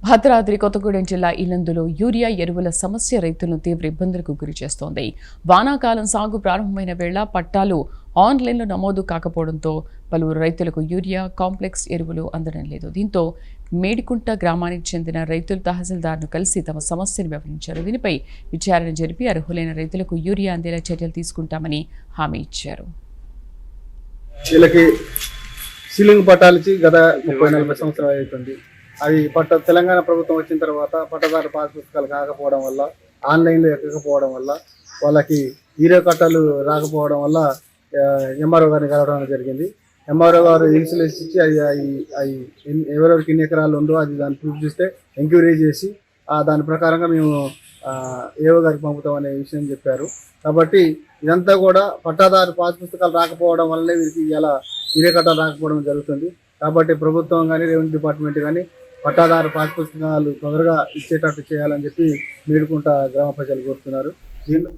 భద్రాద్రి కొత్తగూడెం జిల్లా ఇల్లందులో యూరియా ఎరువుల సమస్య రైతులను తీవ్ర ఇబ్బందులకు గురిచేస్తోంది. వానాకాలం సాగు ప్రారంభమైన వేళ పట్టాలు ఆన్లైన్లో నమోదు కాకపోవడంతో పలువురు రైతులకు యూరియా కాంప్లెక్స్ ఎరువులు అందడం లేదు. దీంతో మేడికుంట గ్రామానికి చెందిన రైతులు తహసీల్దార్ను కలిసి తమ సమస్యను వివరించారు. దీనిపై విచారణ జరిపి అర్హులైన రైతులకు యూరియా అందేలా చర్యలు తీసుకుంటామని హామీ ఇచ్చారు. సీలింగ్ పట్టాలు ఇచ్చి గత 30-40 సంవత్సరాలు అవుతుంది. అది తెలంగాణ ప్రభుత్వం వచ్చిన తర్వాత పట్టదారు పాస్ పుస్తకాలు కాకపోవడం వల్ల, ఆన్లైన్లో ఎక్కకపోవడం వల్ల, వాళ్ళకి యూరియా కట్టాలు రాకపోవడం వల్ల ఎంఆర్ఓ గారిని కలవడం జరిగింది. ఎంఆర్ఓ గారు ఇన్సూరెన్స్ ఇచ్చి అది ఎవరెవరికి ఎన్ని ఎకరాలు ఉందో అది దాన్ని ప్రూఫ్ చేస్తే ఎంక్వైరీ చేసి దాని ప్రకారంగా మేము ఏఓ గారికి పంపుతామనే విషయం చెప్పారు. కాబట్టి ఇదంతా కూడా పట్టాదారు పాస్ పుస్తకాలు రాకపోవడం వల్లనే వీరికి ఇలా యూరియా కట్టాలు రాకపోవడం జరుగుతుంది. కాబట్టి ప్రభుత్వం కానీ రెవెన్యూ డిపార్ట్మెంట్ కానీ పట్టాదారు పాస్ పుస్తకాలు తొందరగా ఇచ్చేటట్టు చేయాలని చెప్పి మేడుకుంట గ్రామ ప్రజలు కోరుతున్నారు. దీనిలో